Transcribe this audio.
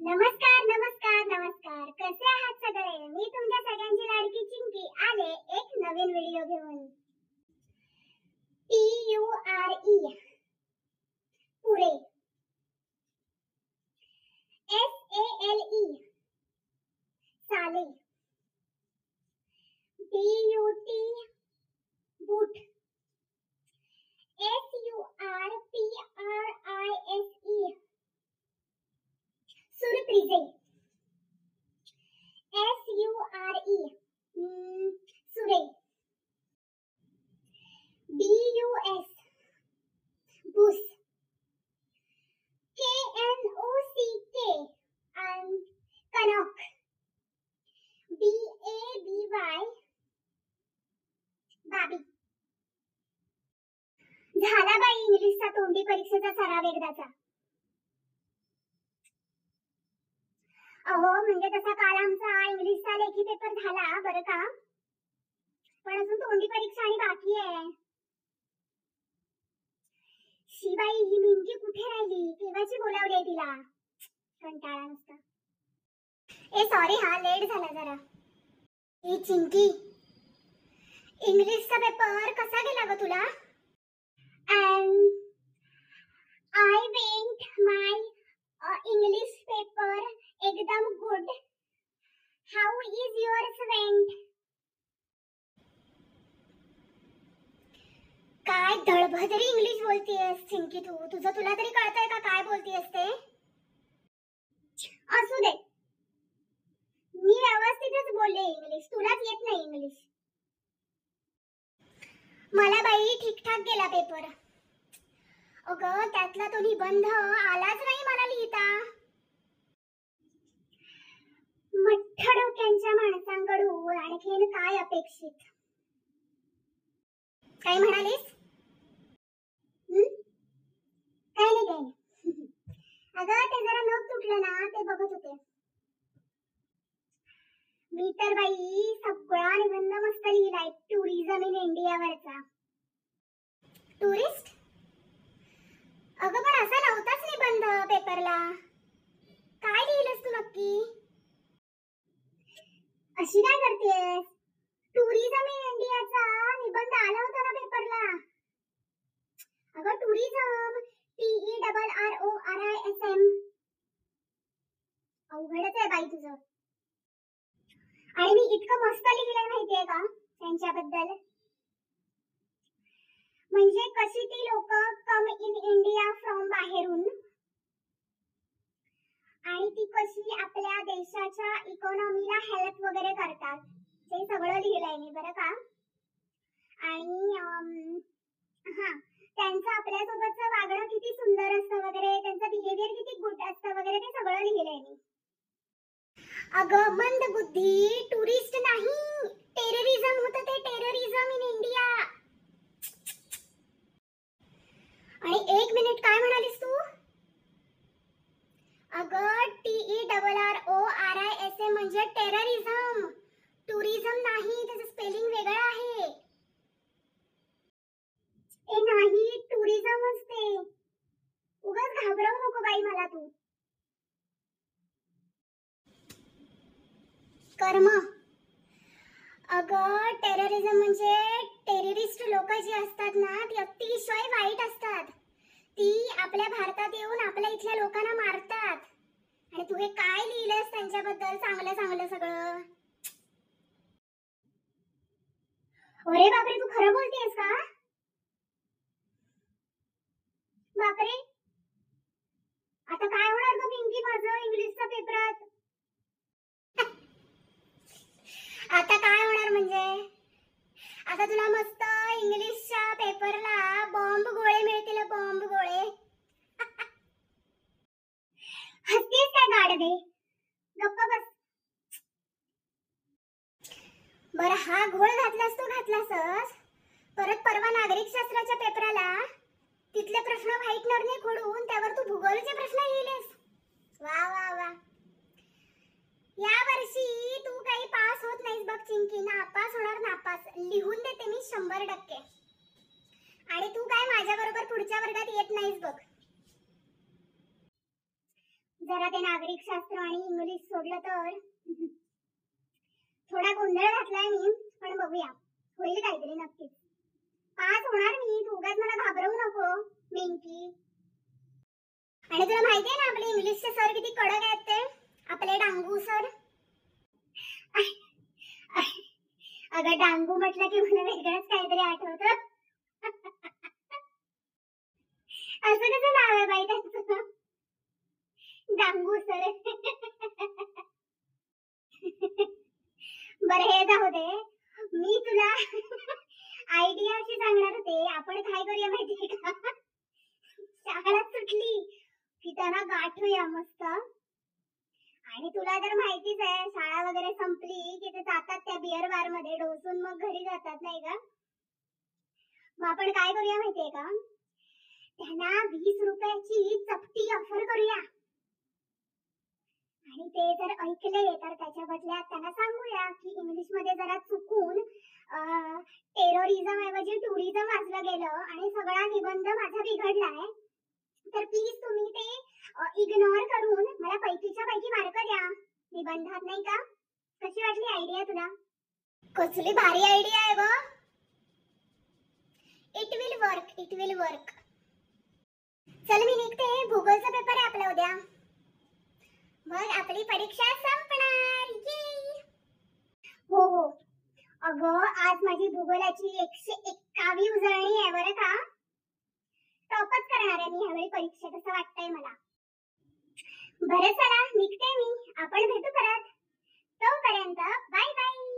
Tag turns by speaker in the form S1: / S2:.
S1: नमस्कार नमस्कार नमस्कार, कसे आहात सगळे? मी तुमच्या सगळ्यांची लाडकी चिंकी आले एक नवीन व्हिडिओ घेऊन. PURE पुरे, SALE साले, BUT बूट, SURPRISE सुरप्रिजे, SURE सुरे, BUS बूस, KNOCK कनॉक, BABY बाबी. झाला बाई इंग्लिशचा तोंडी परीक्षेचा सराव एकदाचा. अहो म्हणजे तसा काल आमचा इंग्लिशचा लेखी पेपर झाला बरं का, पण अजून तोंडी परीक्षा आणि बाकी आहे. शिबाई ही मिंकी कुठे राहिली? केव्हाची बोलावली तिला? कंटाळा नुसता. सॉरी हा लेट झाला जरा. चिंकी, इंग्लिशचा पेपर कसा गेला ग तुला? I went my English paper एकदम good. How is yours went? काय धडभदरी इंग्लिश बोलतेयस चिंकी तू? तुला तरी कळतंय का काय बोलतेयस ते? असू दे, मी व्यवस्थितच बोलले इंग्लिश, तुलाच येत नाही इंग्लिश. मला बाई ठीकठाक गेला पेपर. अगं त्यातला तो निबंध आलाच नाही मला लिहिता. मठ्ठ डोक्यांच्या माणसांकडून आणखीन काय अपेक्षित? काय म्हणालीस? काय नाही. अगं ते जरा नख तुटलं ना, ते बघत होते. मी तर बाई सगळा निबंध मस्त लिहिलाय टुरिझम इन इंडिया वरचा. टुरिस्ट? अगं पण असा नव्हताच निबंध पेपरला. काय लिहिलंस तू नक्की? अशी काय करतेस? टुरिझम इन इंडियाचा निबंध आला होता ना पेपरला. अगं टुरिझम TERRORISM. अवघडच आहे बाई तुझं. आणि मी इतकं मस्त लिहिलंय माहितीये का त्यांच्याबद्दल. म्हणजे कशी ती लोक कम इन इंडिया फ्रॉम बाहेरून आणि ती कशी आपल्या देशाच्या इकॉनॉमीला हेल्प वगैरे करतात, ते सगळं लिहिलंय मी बरं का. आणि त्यांचं आपल्यासोबतचं वागणं किती सुंदर असतं वगैरे, त्यांचं बिहेवियर किती गुड असतं वगैरे, ते सगळं लिहिलंय मी. अगं मंद बुद्धी, टुरिस्ट नाही, टेररिझम होतं ते, टेररिझम इन इंडिया. आणि एक मिनिट, काय म्हणालीस तू? अगं TERRORISM म्हणजे टेररिझम, टुरिझम नाही, त्याचं स्पेलिंग वेगळं आहे. नाही टुरिझम असते. उगाच घाबरवू नको बाई मला तू. कर्म. अगं टेररिझम म्हणजे टेररिस्ट लोक जी असतात ना, ती अतिशय वाईट असतात. ती आपल्या भारतात येऊन आपल्या इथल्या लोकांना मारतात. आणि तू हे काय लिहिलंस त्यांच्याबद्दल चांगलं चांगलं सगळं? अरे बापरे, तू खरं बोलतेस का? बापरे, आता काय होणार ग पिंकी माझं इंग्लिशच्या पेपरात? आता काय होणार म्हणजे? आता तुला मस्त इंग्लिशच्या पेपरला बॉम्ब गोळे मिळतील, बॉम्ब गोळे. हसतेस काय गाडवे? गप्प बस. बरं हा घोळ घातलासच, परत परवा नागरिक शास्त्राच्या पेपराला तिथले प्रश्न व्हाईटनरने खोडून त्यावर तू भूगोलचे प्रश्न लिहिलेस. वा वा वा. या वर्षी तू काही पास होत नाहीस बघ चिंकी, नापास होणार, नापास. लिहून देते मी 100%. आणि तू काय माझ्या बरोबर पुढच्या वर्गात येत नाहीस बघ. जरा ते नागरिक शास्त्र आणि इंग्लिश सोडलं तर थोडा गोंधळ घातलाय मी, पण बघूया, होईल काहीतरी नक्कीच. पास होणार मी, तू उगाच मला घाबरवू नको मिंकी. आणि तुला माहितीये ना आपले इंग्लिशचे सर किती कडक आहेत ते, आपले डांगू सर. अगं डांगू म्हटलं की मला वेगळंच काहीतरी आठवतं. असं कसं नाव आहे बाई त्यांचं, डांगू सर. बरं हे जाऊ दे, मी तुला आयडिया अशी सांगणार होते. आपण काय करूया माहितीये का, शाळा सुटली की त्यांना गाठूया मस्त. आणि तुला तर माहितीच आहे, शाळा वगैरे संपली की ते जातात त्या बिअर बार मध्ये डोसून मग घरी जातात नाही का. मग आपण काय करूया माहितीये का, त्यांना 20 रुपयाची चपटी ऑफर करूया. आणि ते जर ऐकले तर त्याच्या बदल्यात त्यांना सांगूया की इंग्लिश मध्ये जरा चुकून टेररिझम ऐवजी टुरिझम वाचलं गेलं आणि सगळा निबंध माझा बिघडलाय, तर प्लीज तुम्ही ते इग्नोर करून मला पैकीच्या पैकी मार्क द्या निबंधात नाही का. कशी वाटली आयडिया तुला? कसली भारी आयडिया आहे ग. It will work, it will work. चल मी निघते, भूगोलचा पेपर आहे आपला उद्या, मग आपली परीक्षा संपणार. हो हो, अगं आज माझी भूगोलाची 121 उजळणी आहे बरं का. टॉपच करणार आहे मी ह्यावेळी परीक्षेत असं वाटतंय मला. बरं चला निघते मी, आपण भेटू परत. तोपर्यंत बाय बाय.